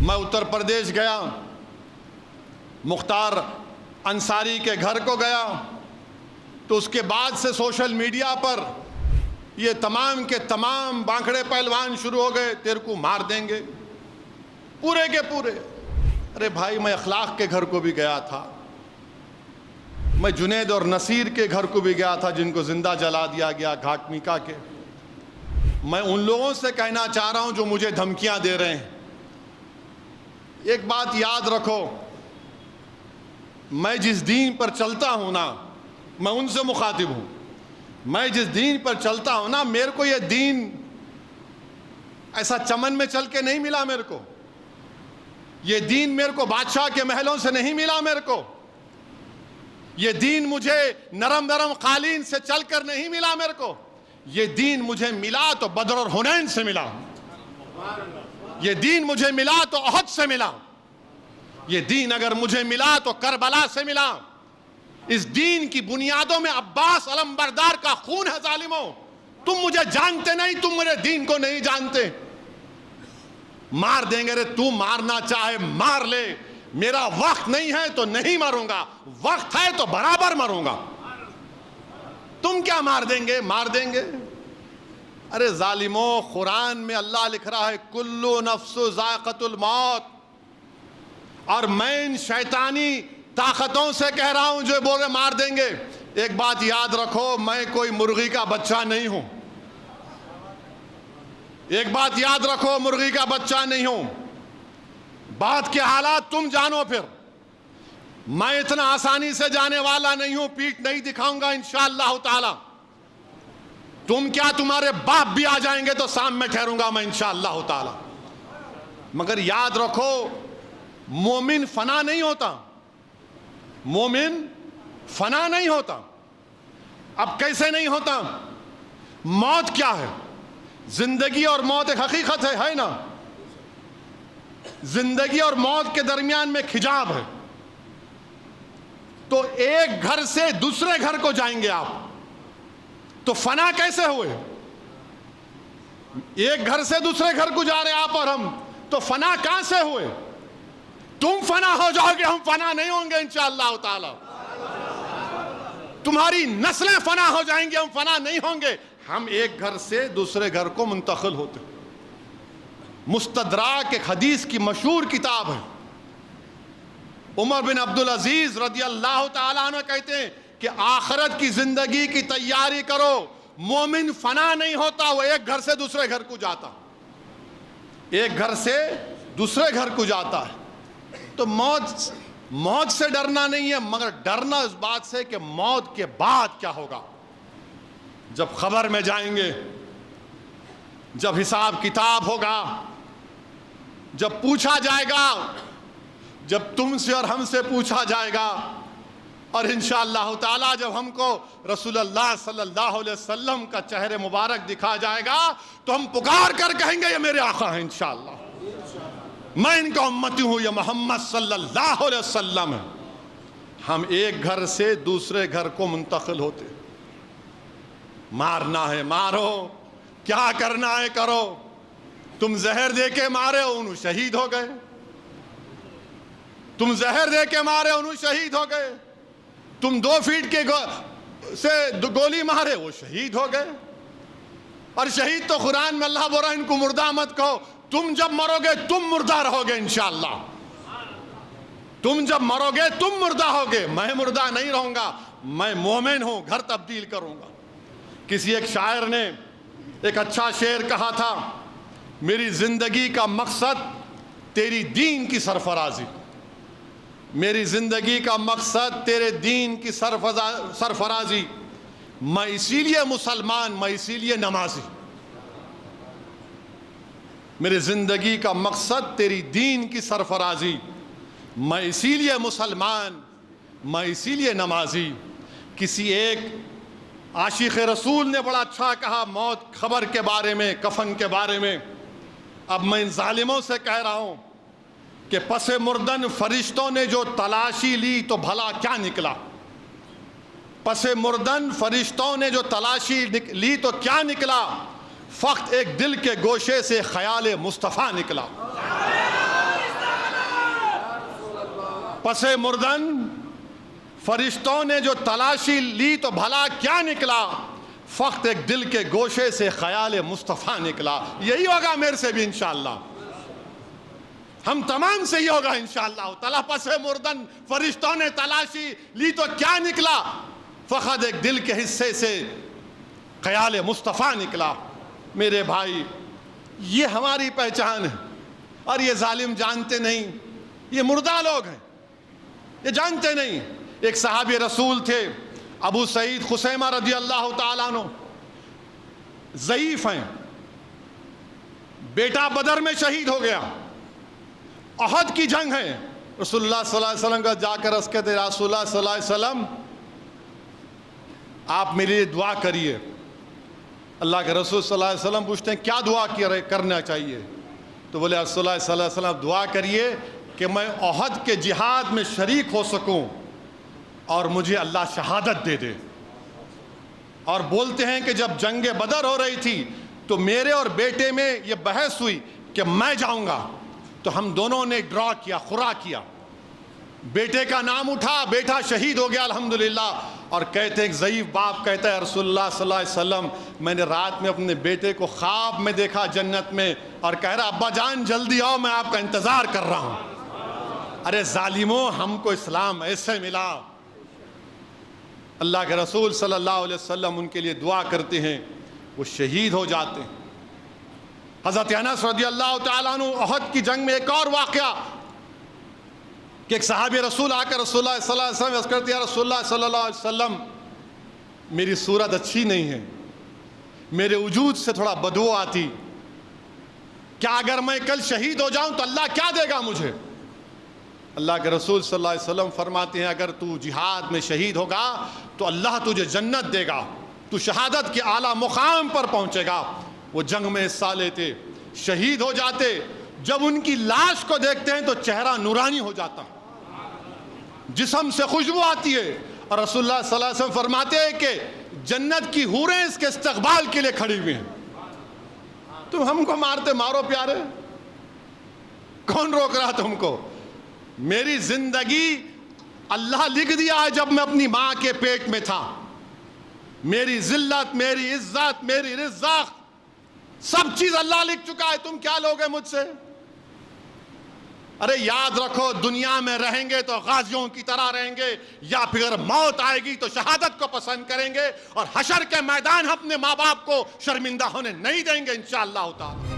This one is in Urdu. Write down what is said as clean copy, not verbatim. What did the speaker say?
میں اتر پردیش گیا، مختار انصاری کے گھر کو گیا، تو اس کے بعد سے سوشل میڈیا پر یہ تمام کے تمام بانکھڑے پہلوان شروع ہو گئے، تیرے کو مار دیں گے پورے کے پورے۔ ارے بھائی، میں اخلاق کے گھر کو بھی گیا تھا، میں جنید اور نصیر کے گھر کو بھی گیا تھا جن کو زندہ جلا دیا گیا گھاٹ میکا کے۔ میں ان لوگوں سے کہنا چاہ رہا ہوں جو مجھے دھمکیاں دے رہے ہیں، ایک بات یاد رکھو، میں جس دین پر چلتا ہوں نا، میں ان سے مخاطب ہوں، میں جس دین پر چلتا ہوں نا، میرے کو یہ دین ایسا چمن میں چل کے نہیں ملا، میرے کو یہ دین میرے کو بادشاہ کے محلوں سے نہیں ملا، میرے کو یہ دین مجھے نرم نرم قالین سے چل کر نہیں ملا، میرے کو یہ دین مجھے ملا تو بدر اور حنین سے ملا، یہ دین مجھے ملا تو احد سے ملا، یہ دین اگر مجھے ملا تو کربلا سے ملا۔ اس دین کی بنیادوں میں عباس علمبردار کا خون ہے ظالموں، تم مجھے جانتے نہیں، تم میرے دین کو نہیں جانتے۔ مار دیں گے، رے تو مارنا چاہے مار لے، میرا وقت نہیں ہے تو نہیں مروں گا، وقت ہے تو برابر مروں گا۔ تم کیا مار دیں گے؟ مار دیں گے۔ ارے ظالموں، قرآن میں اللہ لکھ رہا ہے کلو نفس ذائقۃ الموت، اور میں ان شیطانی طاقتوں سے کہہ رہا ہوں جو بولے مار دیں گے۔ ایک بات یاد رکھو، میں کوئی مرغی کا بچہ نہیں ہوں، ایک بات یاد رکھو، مرغی کا بچہ نہیں ہوں۔ بات کے حالات تم جانو، پھر میں اتنا آسانی سے جانے والا نہیں ہوں، پیٹھ نہیں دکھاؤں گا انشاءاللہ تعالی۔ تم کیا، تمہارے باپ بھی آ جائیں گے تو سامنے ٹھہروں گا میں انشاءاللہ تعالی۔ مگر یاد رکھو، مومن فنا نہیں ہوتا، مومن فنا نہیں ہوتا۔ اب کیسے نہیں ہوتا؟ موت کیا ہے؟ زندگی اور موت ایک حقیقت ہے نا؟ زندگی اور موت کے درمیان میں ایک حجاب ہے۔ تو ایک گھر سے دوسرے گھر کو جائیں گے آپ، تو فنا کیسے ہوئے؟ ایک گھر سے دوسرے گھر کو جا رہے آپ اور ہم، تو فنا کہاں سے ہوئے؟ تم فنا ہو جاؤ گے، ہم فنا نہیں ہوں گے انشاءاللہ تعالی۔ تمہاری نسلیں فنا ہو جائیں گے، ہم فنا نہیں ہوں گے۔ ہم ایک گھر سے دوسرے گھر کو منتقل ہوتے۔ مستدراک ایک حدیث کی مشہور کتاب ہے، عمر بن عبدالعزیز رضی اللہ تعالیٰ عنہ کہتے ہیں کہ آخرت کی زندگی کی تیاری کرو، مومن فنا نہیں ہوتا، وہ ایک گھر سے دوسرے گھر کو جاتا، ایک گھر سے دوسرے گھر کو جاتا ہے۔ تو موت سے ڈرنا نہیں ہے، مگر ڈرنا اس بات سے کہ موت کے بعد کیا ہوگا۔ جب خبر میں جائیں گے، جب حساب کتاب ہوگا، جب پوچھا جائے گا، جب تم سے اور ہم سے پوچھا جائے گا، اور انشاءاللہ تعالی جب ہم کو رسول اللہ صلی اللہ علیہ وسلم کا چہرے مبارک دکھا جائے گا، تو ہم پکار کر کہیں گے یہ میرے آقا ہیں، انشاءاللہ میں ان کا امتی ہوں، یہ محمد صلی اللہ علیہ وسلم ہے۔ ہم ایک گھر سے دوسرے گھر کو منتقل ہوتے۔ مارنا ہے مارو، کیا کرنا ہے کرو۔ تم زہر دے کے مارے انہوں شہید ہو گئے، تم زہر دے کے مارے انہوں شہید ہو گئے، تم 2 فیٹ کے سے گولی مارے وہ شہید ہو گئے۔ اور شہید تو قرآن میں اللہ بول رہا ہے ان کو مردہ مت کہو، تم جب مرو گے تم مردہ رہو گے انشاءاللہ، تم جب مرو گے تم مردہ ہوگے، میں مردہ نہیں رہوں گا، میں مومن ہوں، گھر تبدیل کروں گا۔ کسی ایک شاعر نے ایک اچھا شعر کہا تھا، میری زندگی کا مقصد تیری دین کی سرفرازی، میری زندگی کا مقصد تیرے دین کی سرفرازی، میں اسی لیے مسلمان، میں اسی لیے نمازی، میری زندگی کا مقصد تیری دین کی سرفرازی، میں اسی لیے مسلمان، میں اسی لیے نمازی۔ کسی ایک عاشق رسول نے بڑا اچھا کہا موت خبر کے بارے میں، کفن کے بارے میں۔ اب میں ان ظالموں سے کہہ رہا ہوں کہ پس مردن فرشتوں نے جو تلاشی لی تو بھلا کیا نکلا؟ پس مردن فرشتوں نے جو تلاشی لی تو کیا نکلا؟ فقط ایک دل کے گوشے سے خیال مصطفیٰ نکلا۔ پس مردن فرشتوں نے جو تلاشی لی تو بھلا کیا نکلا، فقط ایک دل کے گوشے سے خیال مصطفیٰ نکلا. یہی ہوگا میرے سے بھی انشاءاللہ، ہم تمام سے ہی ہوگا انشاءاللہ. تلا پس مردن فرشتوں نے تلاشی لی تو کیا نکلا، فقط ایک دل کے حصے سے خیال مصطفیٰ نکلا. میرے بھائی، یہ ہماری پہچان ہے، اور یہ ظالم جانتے نہیں، یہ مردہ لوگ ہیں، یہ جانتے نہیں. ایک صحابی رسول تھے ابو سعید خثیمہ رضی اللہ تعالیٰ عنہ، ضعیف ہیں، بیٹا بدر میں شہید ہو گیا، احد کی جنگ ہے. رسول اللہ صلی اللہ علیہ وسلم کا جا کر عرض کہتے رسول اللہ صلی اللہ علیہ وسلم آپ میرے لیے دعا کریے. اللہ کے رسول صلی اللہ علیہ وسلم پوچھتے ہیں کیا دعا کرنا چاہیے؟ تو بولے رسول اللہ صلی اللہ علیہ وسلم دعا کریے کہ میں احد کے جہاد میں شریک ہو سکوں اور مجھے اللہ شہادت دے دے. اور بولتے ہیں کہ جب جنگ بدر ہو رہی تھی تو میرے اور بیٹے میں یہ بحث ہوئی کہ میں جاؤں گا، تو ہم دونوں نے ڈرا کیا، خورا کیا. بیٹے کا نام اٹھا، بیٹا شہید ہو گیا الحمدللہ. اور کہتے ہیں ضعیف باپ کہتا ہے رسول اللہ صلی اللہ علیہ وسلم میں نے رات میں اپنے بیٹے کو خواب میں دیکھا جنت میں، اور کہہ رہا ابا جان جلدی آؤ میں آپ کا انتظار کر رہا ہوں. ارے ظالموں، ہم کو اسلام ایسے ملا. اللہ کے رسول صلی اللہ علیہ وسلم ان کے لیے دعا کرتے ہیں، وہ شہید ہو جاتے ہیں. حضرت انس رضی اللہ تعالیٰ عنہ احد کی جنگ میں ایک اور واقعہ کہ ایک صحابی رسول آ کر رسول اللہ صلی اللہ علیہ وسلم عرض کرتے ہیں رسول اللہ صلی اللہ علیہ وسلم میری صورت اچھی نہیں ہے، میرے وجود سے تھوڑا بدبو آتی، کیا اگر میں کل شہید ہو جاؤں تو اللہ کیا دے گا مجھے؟ اللہ کے رسول صلی اللہ علیہ وسلم فرماتے ہیں اگر تو جہاد میں شہید ہوگا تو اللہ تجھے جنت دے گا، تو شہادت کے اعلیٰ مقام پر پہنچے گا. وہ جنگ میں حصہ لیتے، شہید ہو جاتے، جب ان کی لاش کو دیکھتے ہیں تو چہرہ نورانی ہو جاتا، جسم سے خوشبو آتی ہے. اور رسول اللہ صلی اللہ علیہ وسلم فرماتے ہیں کہ جنت کی حوریں اس کے استقبال کے لیے کھڑی ہوئی ہیں. تم ہم کو مارتے مارو پیارے، کون روک رہا تم کو؟ میری زندگی اللہ لکھ دیا ہے جب میں اپنی ماں کے پیٹ میں تھا. میری ذلت، میری عزت، میری رزق، سب چیز اللہ لکھ چکا ہے. تم کیا لوگے مجھ سے؟ ارے یاد رکھو، دنیا میں رہیں گے تو غازیوں کی طرح رہیں گے، یا پھر موت آئے گی تو شہادت کو پسند کریں گے، اور حشر کے میدان اپنے ماں باپ کو شرمندہ ہونے نہیں دیں گے انشاءاللہ تعالی.